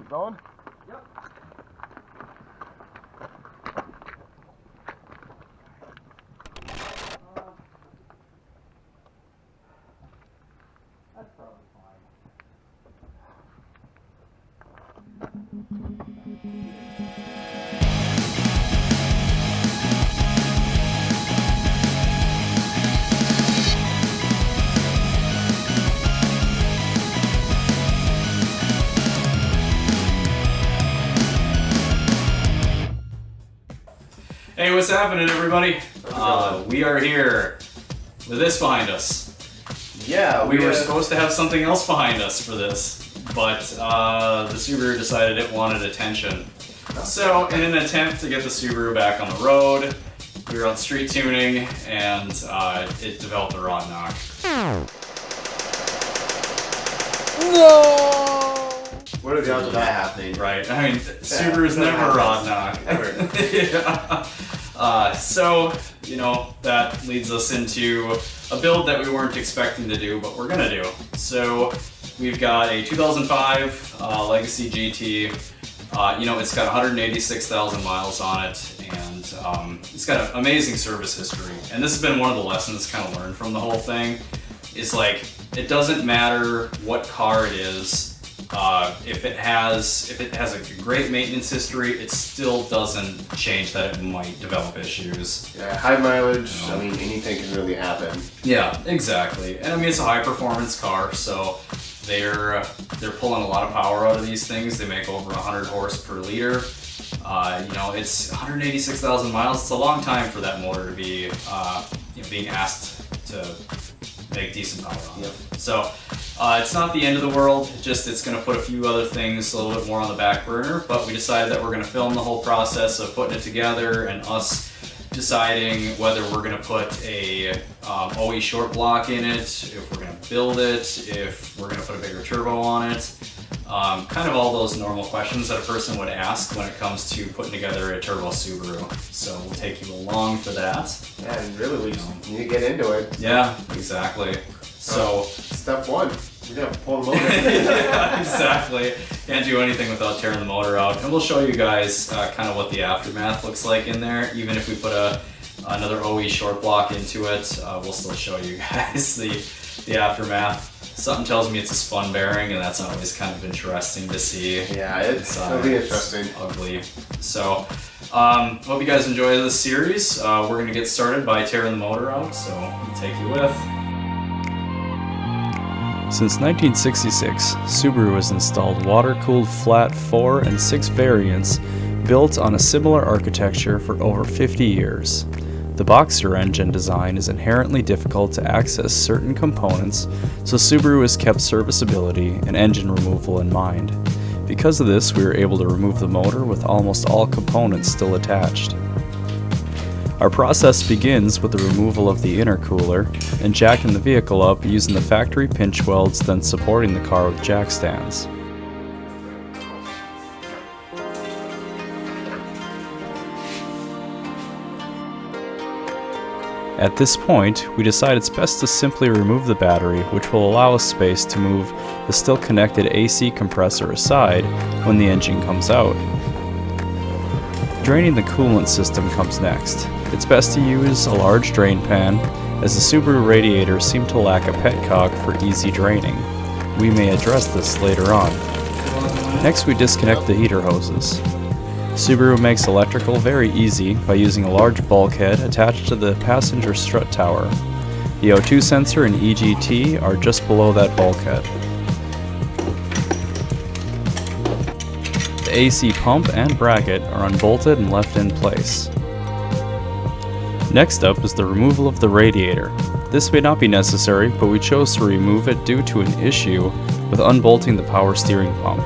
Going? Yep. That's probably fine. Hey, what's happening, everybody? We are here with this behind us. Yeah, we were supposed to have something else behind us for this, but the Subaru decided it wanted attention. So, in an attempt to get the Subaru back on the road, we were on street tuning, and it developed a rod knock. No! What are the odds of that happening? Right, I mean, Subaru's never rod knock. Ever. Yeah. So, you know, that leads us into a build that we weren't expecting to do, but we're gonna do. So, we've got a 2005 Legacy GT. You know, it's got 186,000 miles on it, and it's got an amazing service history. And this has been one of the lessons kind of learned from the whole thing. Is like, it doesn't matter what car it is. If it has a great maintenance history, it still doesn't change that it might develop issues. Yeah, high mileage, you know. I mean, anything can really happen. Yeah, exactly. And I mean, it's a high performance car, so they're pulling a lot of power out of these things. They make over 100 horse per liter. You know, it's 186,000 miles. It's a long time for that motor to be you know, being asked to make decent power on it. So it's not the end of the world, it's going to put a few other things a little bit more on the back burner, but we decided that we're going to film the whole process of putting it together and us deciding whether we're going to put a OE short block in it, if we're going to build it, if we're going to put a bigger turbo on it. Kind of all those normal questions that a person would ask when it comes to putting together a turbo Subaru. So we'll take you along for that. Yeah, and really we just need to get into it. Yeah, exactly. So step one, we're gonna pull the motor. Yeah, exactly. Can't do anything without tearing the motor out. And we'll show you guys kind of what the aftermath looks like in there. Even if we put another OE short block into it, we'll still show you guys the aftermath. Something tells me it's a spun bearing, and that's always kind of interesting to see. Yeah, it'll be interesting. Ugly. So, hope you guys enjoy this series. We're going to get started by tearing the motor out, so we'll take you with. Since 1966, Subaru has installed water-cooled flat 4 and 6 variants built on a similar architecture for over 50 years. The Boxer engine design is inherently difficult to access certain components, so Subaru has kept serviceability and engine removal in mind. Because of this, we were able to remove the motor with almost all components still attached. Our process begins with the removal of the intercooler and jacking the vehicle up using the factory pinch welds, then supporting the car with jack stands. At this point, we decide it's best to simply remove the battery, which will allow us space to move the still connected AC compressor aside when the engine comes out. Draining the coolant system comes next. It's best to use a large drain pan, as the Subaru Radiator seemed to lack a petcock for easy draining. We may address this later on. Next, we disconnect the heater hoses. Subaru makes electrical very easy by using a large bulkhead attached to the passenger strut tower. The O2 sensor and EGT are just below that bulkhead. The AC pump and bracket are unbolted and left in place. Next up is the removal of the radiator. This may not be necessary, but we chose to remove it due to an issue with unbolting the power steering pump.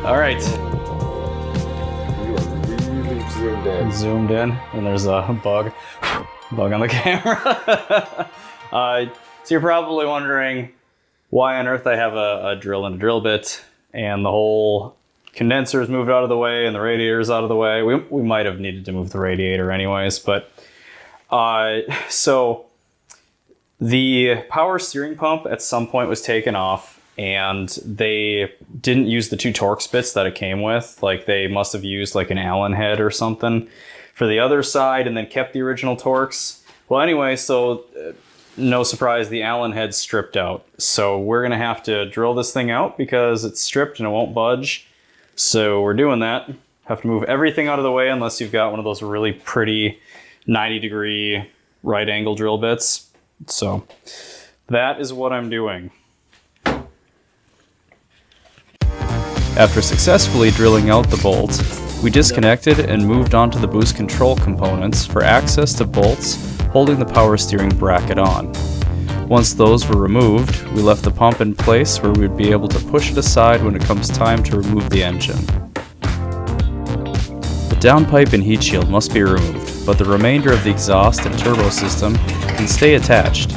Alright. You are really zoomed in. Zoomed in, and there's a bug on the camera. So you're probably wondering why on earth I have a drill and a drill bit, and the whole condenser is moved out of the way and the radiator is out of the way. We might have needed to move the radiator anyways, but so The power steering pump at some point was taken off, and they didn't use the 2 Torx bits that it came with. Like, they must have used like an Allen head or something for the other side and then kept the original Torx. Well, anyway, so no surprise, the Allen head's stripped out. So we're gonna have to drill this thing out because it's stripped and it won't budge. So we're doing that. Have to move everything out of the way unless you've got one of those really pretty 90-degree right angle drill bits. So that is what I'm doing. After successfully drilling out the bolt, we disconnected and moved on to the boost control components for access to bolts holding the power steering bracket on. Once those were removed, we left the pump in place where we would be able to push it aside when it comes time to remove the engine. The downpipe and heat shield must be removed, but the remainder of the exhaust and turbo system can stay attached.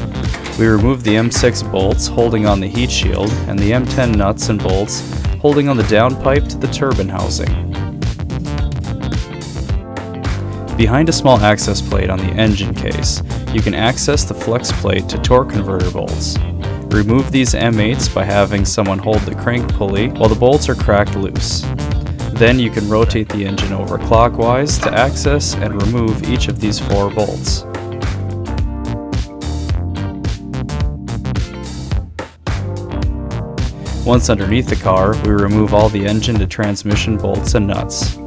We removed the M6 bolts holding on the heat shield and the M10 nuts and bolts holding on the downpipe to the turbine housing. Behind a small access plate on the engine case, you can access the flex plate to torque converter bolts. Remove these M8s by having someone hold the crank pulley while the bolts are cracked loose. Then you can rotate the engine over clockwise to access and remove each of these 4 bolts. Once underneath the car, we remove all the engine to transmission bolts and nuts.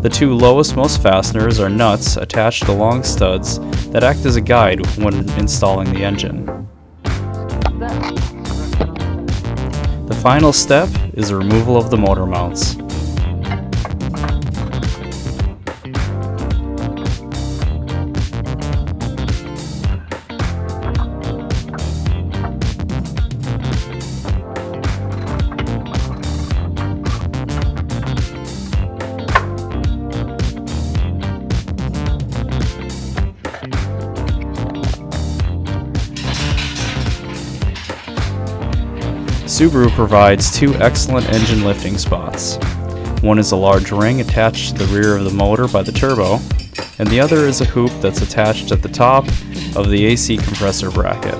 The 2 lowest most fasteners are nuts attached to long studs that act as a guide when installing the engine. The final step is the removal of the motor mounts. Subaru provides 2 excellent engine lifting spots. One is a large ring attached to the rear of the motor by the turbo, and the other is a hoop that's attached at the top of the AC compressor bracket.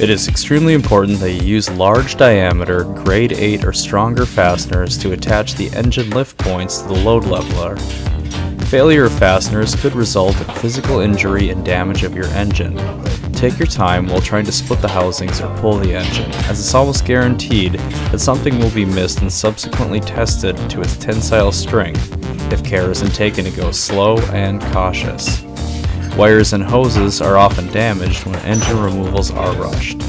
It is extremely important that you use large diameter, grade 8 or stronger fasteners to attach the engine lift points to the load leveler. Failure of fasteners could result in physical injury and damage of your engine. Take your time while trying to split the housings or pull the engine, as it's almost guaranteed that something will be missed and subsequently tested to its tensile strength if care isn't taken to go slow and cautious. Wires and hoses are often damaged when engine removals are rushed.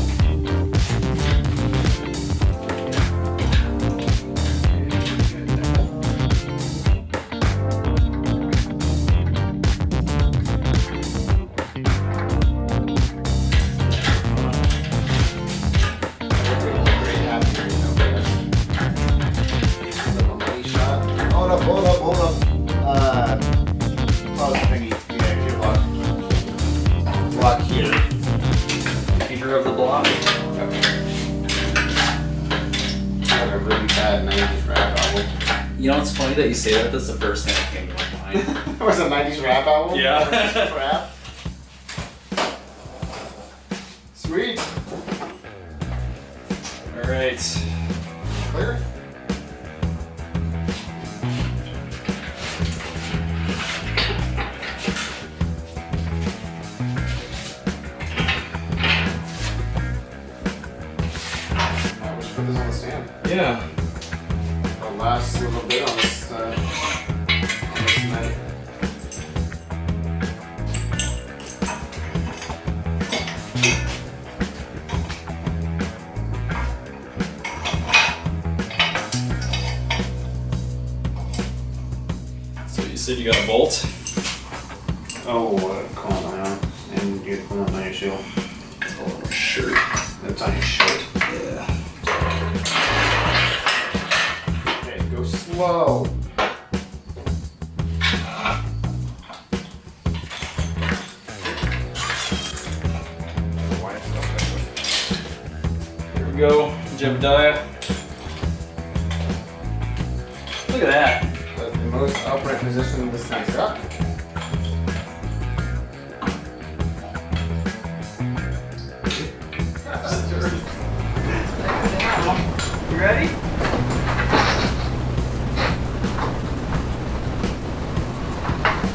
Hold up. Pause thingy. Yeah, your block here. Feature of the block. Got a really bad 90s rap album. You know, it's funny that you say that. That's the first thing that came to my mind. It was a 90s rap album? Yeah. Rap? Sweet. Alright. Clear? Put this on the stand. Yeah. The last little bit on this cement. So you said you got a bolt? Oh, coolant now. And you get coolant on your shield. Oh, shirt. That's on your shirt. Yeah. Okay, go slow. Here we go, Jebediah. Look at that. That's the most upright position in this nice truck.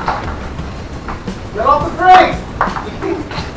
Get off the brake!